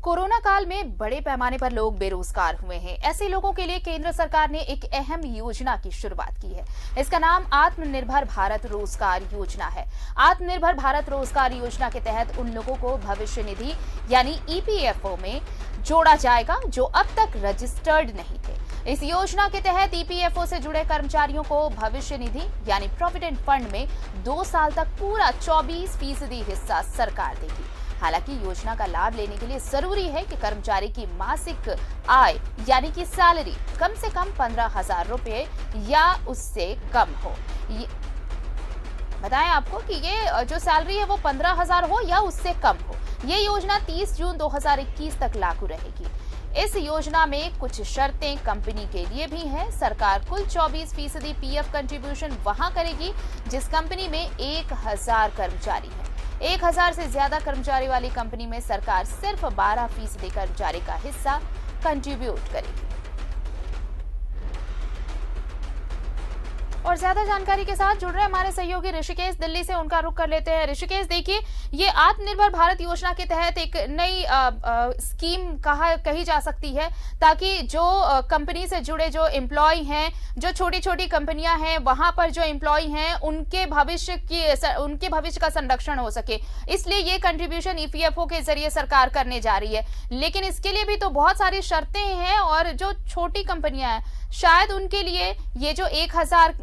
Corona काल में बड़े पैमाने पर लोग बेरोजगार हुए हैं। ऐसे लोगों के लिए केंद्र सरकार ने एक अहम योजना की शुरुआत की है। इसका नाम आत्मनिर्भर भारत रोजगार योजना है। आत्मनिर्भर भारत रोजगार योजना के तहत उन लोगों को भविष्य निधि यानी ईपीएफओ में जोड़ा जाएगा जो अब तक रजिस्टर्ड नहीं थे। इस योजना के तहत ईपीएफओ से जुड़े कर्मचारियों को भविष्य निधि यानी प्रोविडेंट फंड में 2 साल तक पूरा 24% हिस्सा सरकार देगी। हालांकि योजना का लाभ लेने के लिए जरूरी है कि कर्मचारी की मासिक आय यानी कि सैलरी कम से कम 15,000 रुपए या उससे कम हो। बताएं आपको कि ये जो सैलरी है वो 15,000 हो या उससे कम हो। ये योजना 30 जून 2021 तक लागू रहेगी। इस योजना में कुछ शर्तें कंपनी के लिए भी हैं। सरकार कुल 24% पीएफ कंट्रीब्यूशन वहां करेगी जिस कंपनी में 1,000 कर्मचारी हैं। 1,000 से ज्यादा कर्मचारी वाली कंपनी में सरकार सिर्फ 12% कर्मचारी का हिस्सा कंट्रीब्यूट करेगी। और ज्यादा जानकारी के साथ जुड़ रहे हमारे सहयोगी ऋषिकेश दिल्ली से, उनका रुख कर लेते हैं। ऋषिकेश, देखिए, ये आत्मनिर्भर भारत योजना के तहत एक नई स्कीम कही जा सकती है ताकि जो कंपनी से जुड़े जो एम्प्लॉय हैं, जो छोटी छोटी कंपनियां हैं, वहां पर जो एम्प्लॉय हैं उनके भविष्य का संरक्षण हो सके। इसलिए ये कंट्रीब्यूशन ईपीएफओ के जरिए सरकार करने जा रही है। लेकिन इसके लिए भी तो बहुत सारी शर्तें हैं और जो छोटी कंपनियां हैं शायद उनके लिए ये जो 1,000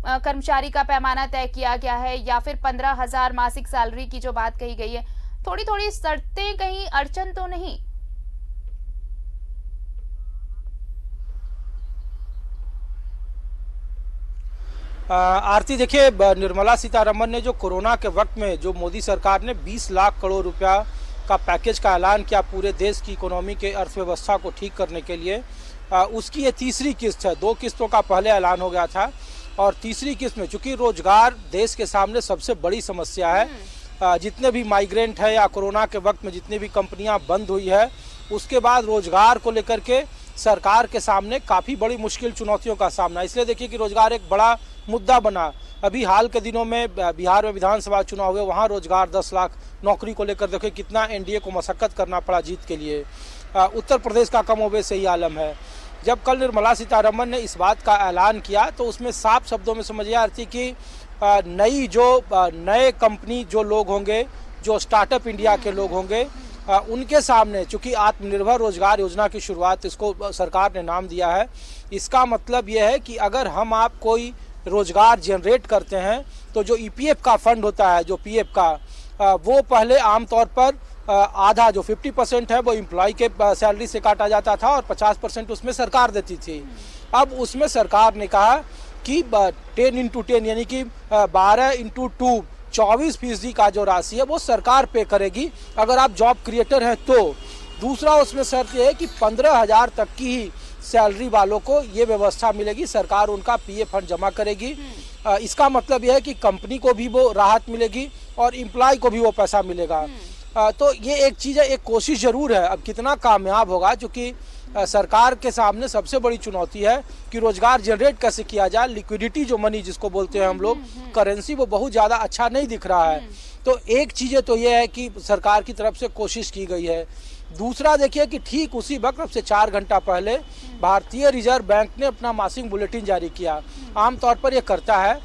कर्मचारी का पैमाना तय किया गया है या फिर 15,000 मासिक सैलरी की जो बात कही गई है, थोड़ी थोड़ी शर्तें कहीं अड़चन तो नहीं? आरती, देखिए, निर्मला सीतारमण ने जो कोरोना के वक्त में जो मोदी सरकार ने 20 लाख करोड़ रुपया का पैकेज का ऐलान किया पूरे देश की इकोनॉमी के अर्थव्यवस्था को ठीक करने के लिए, उसकी ये तीसरी किस्त है। 2 किस्तों का पहले ऐलान हो गया था और तीसरी किस्त में चूंकि रोजगार देश के सामने सबसे बड़ी समस्या है, जितने भी माइग्रेंट है या कोरोना के वक्त में जितनी भी कंपनियां बंद हुई है, उसके बाद रोजगार को लेकर के सरकार के सामने काफ़ी बड़ी मुश्किल चुनौतियों का सामना। इसलिए देखिए कि रोजगार एक बड़ा मुद्दा बना। अभी हाल के दिनों में बिहार में विधानसभा चुनाव हुए, वहाँ रोजगार 10 लाख नौकरी को लेकर देखिए कितना एनडीए को मशक्कत करना पड़ा जीत के लिए। उत्तर प्रदेश का कमोबेश यही आलम है। जब कल निर्मला सीतारमण ने इस बात का ऐलान किया तो उसमें साफ शब्दों में समझिए आरती कि नए कंपनी जो लोग होंगे, जो स्टार्टअप इंडिया के लोग होंगे, उनके सामने चूंकि आत्मनिर्भर रोजगार योजना की शुरुआत इसको सरकार ने नाम दिया है। इसका मतलब यह है कि अगर आप कोई रोजगार जनरेट करते हैं तो जो ईपीएफ का फंड होता है, जो पीएफ का, वो पहले आमतौर पर आधा जो 50% है वो एम्प्लॉय के सैलरी से काटा जाता था और 50% उसमें सरकार देती थी। अब उसमें सरकार ने कहा कि 10x10 यानी कि 12x2 24% का जो राशि है वो सरकार पे करेगी अगर आप जॉब क्रिएटर हैं तो। दूसरा उसमें शर्त यह है कि 15,000 तक की ही सैलरी वालों को ये व्यवस्था मिलेगी, सरकार उनका पीएफ फंड जमा करेगी। इसका मतलब यह है कि कंपनी को भी वो राहत मिलेगी और एम्प्लॉय को भी वो पैसा मिलेगा। तो ये एक चीज़ है, एक कोशिश जरूर है। अब कितना कामयाब होगा, क्योंकि सरकार के सामने सबसे बड़ी चुनौती है कि रोजगार जनरेट कैसे किया जाए। लिक्विडिटी जो मनी जिसको बोलते हैं हम लोग, करेंसी, वो बहुत ज़्यादा अच्छा नहीं दिख रहा है। तो एक चीज़ें तो ये है कि सरकार की तरफ से कोशिश की गई है। दूसरा देखिए कि ठीक उसी वक्त से 4 घंटा पहले भारतीय रिजर्व बैंक ने अपना मासिक बुलेटिन जारी किया। आमतौर पर ये करता है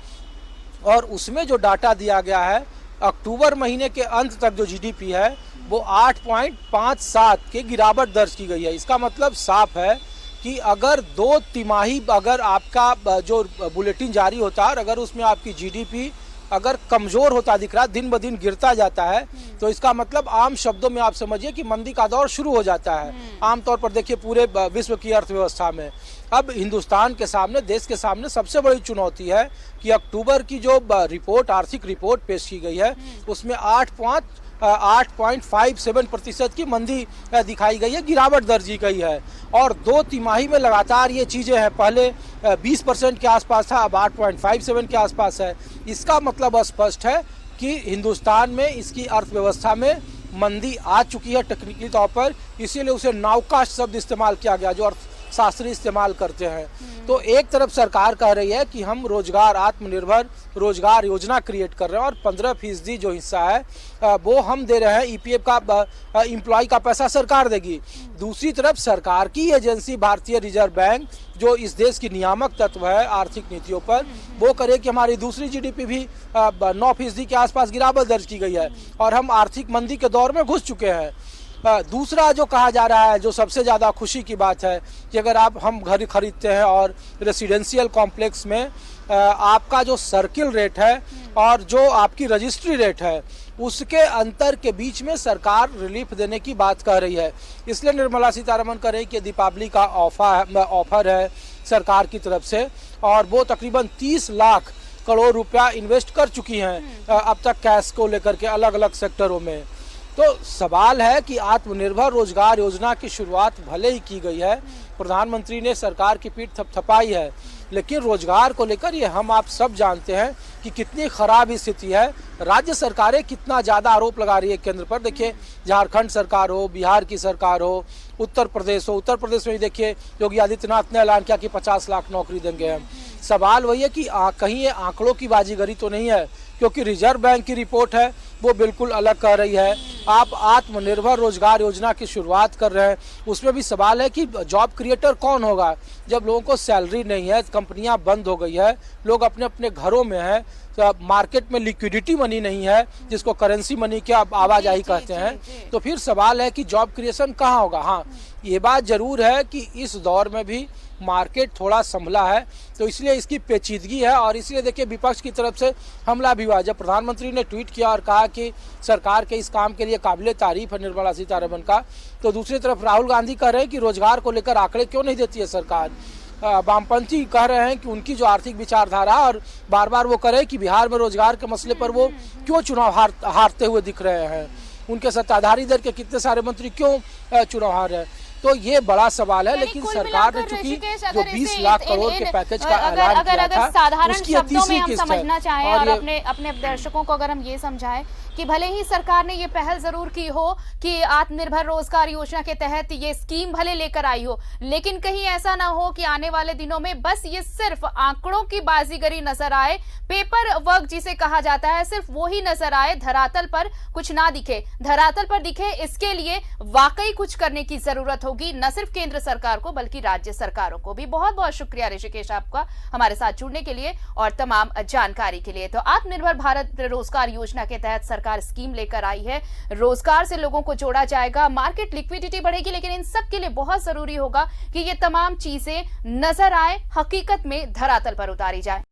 और उसमें जो डाटा दिया गया है, अक्टूबर महीने के अंत तक जो जीडीपी है वो 8.57 की गिरावट दर्ज की गई है। इसका मतलब साफ है कि अगर 2 तिमाही अगर आपका जो बुलेटिन जारी होता है और अगर उसमें आपकी जीडीपी अगर कमजोर होता दिख रहा, दिन ब दिन गिरता जाता है, तो इसका मतलब आम शब्दों में आप समझिए कि मंदी का दौर शुरू हो जाता है। आमतौर पर देखिए पूरे विश्व की अर्थव्यवस्था में अब हिंदुस्तान के सामने, देश के सामने सबसे बड़ी चुनौती है कि अक्टूबर की जो रिपोर्ट, आर्थिक रिपोर्ट पेश की गई है, उसमें 8.57% की मंदी दिखाई गई है, गिरावट दर्ज की गई है। और 2 तिमाही में लगातार ये चीज़ें हैं, पहले 20% के आसपास था, अब 8.57 के आसपास है। इसका मतलब स्पष्ट है कि हिंदुस्तान में इसकी अर्थव्यवस्था में मंदी आ चुकी है तकनीकी तौर पर। इसीलिए उसे नाउकास्ट शब्द इस्तेमाल किया गया, जो शास्त्रीय इस्तेमाल करते हैं। तो एक तरफ सरकार कह रही है कि हम रोजगार आत्मनिर्भर रोजगार योजना क्रिएट कर रहे हैं और 15% जो हिस्सा है वो हम दे रहे हैं, ईपीएफ का एम्प्लॉय का पैसा सरकार देगी। दूसरी तरफ सरकार की एजेंसी भारतीय रिजर्व बैंक जो इस देश की नियामक तत्व है आर्थिक नीतियों पर, वो करे कि हमारी दूसरी जीडीपी भी 9% के आसपास गिरावट दर्ज की गई है और हम आर्थिक मंदी के दौर में घुस चुके हैं। दूसरा जो कहा जा रहा है, जो सबसे ज़्यादा खुशी की बात है कि अगर हम घर खरीदते हैं और रेसिडेंशियल कॉम्प्लेक्स में आपका जो सर्किल रेट है और जो आपकी रजिस्ट्री रेट है उसके अंतर के बीच में सरकार रिलीफ देने की बात कह रही है। इसलिए निर्मला सीतारमण कह रही कि दीपावली का ऑफर है सरकार की तरफ से और वो तकरीबन 30 लाख करोड़ रुपया इन्वेस्ट कर चुकी हैं अब तक कैश को लेकर के अलग अलग सेक्टरों में। तो सवाल है कि आत्मनिर्भर रोजगार योजना की शुरुआत भले ही की गई है, प्रधानमंत्री ने सरकार की पीठ थपथपाई है, लेकिन रोजगार को लेकर ये हम आप सब जानते हैं कि कितनी खराब स्थिति है। राज्य सरकारें कितना ज़्यादा आरोप लगा रही है केंद्र पर। देखिए झारखंड सरकार हो, बिहार की सरकार हो, उत्तर प्रदेश हो, उत्तर प्रदेश में भी देखिए योगी आदित्यनाथ ने ऐलान किया कि 50 लाख नौकरी देंगे हम। सवाल वही है कि कहीं ये आंकड़ों की बाजीगरी तो नहीं है, क्योंकि रिजर्व बैंक की रिपोर्ट है वो बिल्कुल अलग कह रही है। आप आत्मनिर्भर रोजगार योजना की शुरुआत कर रहे हैं, उसमें भी सवाल है कि जॉब क्रिएटर कौन होगा जब लोगों को सैलरी नहीं है, कंपनियां बंद हो गई है, लोग अपने अपने घरों में हैं, मार्केट में लिक्विडिटी मनी नहीं है जिसको करेंसी मनी के आवाजाही कहते हैं। तो फिर सवाल है कि जॉब क्रिएशन कहाँ होगा। हाँ, ये बात जरूर है कि इस दौर में भी मार्केट थोड़ा संभला है, तो इसलिए इसकी पेचीदगी है और इसलिए देखिए विपक्ष की तरफ से हमला भी हुआ। जब प्रधानमंत्री ने ट्वीट किया और कहा कि सरकार के इस काम के लिए काबिले तारीफ है निर्मला सीतारमण का, तो दूसरी तरफ राहुल गांधी कह रहे हैं कि रोजगार को लेकर आंकड़े क्यों नहीं देती है सरकार। वामपंथी कह रहे हैं कि उनकी जो आर्थिक विचारधारा और बार बार वो कह रहे हैं कि बिहार में रोजगार के मसले पर वो क्यों चुनाव हारते हुए दिख रहे हैं, उनके सत्ताधारी दल के कितने सारे मंत्री क्यों चुनाव हार रहे हैं। तो ये बड़ा सवाल है, लेकिन सरकार ने चूंकि जो 20 लाख करोड़ के पैकेज का ऐलान किया था, साधारण उसकी शब्दों में हम किस्त है। समझना चाहें और अपने दर्शकों को अगर हम ये समझाएं कि भले ही सरकार ने ये पहल जरूर की हो कि आत्मनिर्भर रोजगार योजना के तहत ये स्कीम भले लेकर आई हो, लेकिन कहीं ऐसा ना हो कि आने वाले दिनों में बस ये सिर्फ आंकड़ों की बाजीगरी नजर आए, पेपर वर्क जिसे कहा जाता है सिर्फ वो ही नजर आए, धरातल पर कुछ ना दिखे। धरातल पर दिखे इसके लिए वाकई कुछ करने की जरूरत होगी, न सिर्फ केंद्र सरकार को बल्कि राज्य सरकारों को भी। बहुत बहुत शुक्रिया ऋषिकेश आपका हमारे साथ जुड़ने के लिए और तमाम जानकारी के लिए। तो आत्मनिर्भर भारत रोजगार योजना के तहत सरकार स्कीम लेकर आई है, रोजगार से लोगों को जोड़ा जाएगा, मार्केट लिक्विडिटी बढ़ेगी, लेकिन इन सब के लिए बहुत जरूरी होगा कि ये तमाम चीजें नजर आए, हकीकत में धरातल पर उतारी जाए।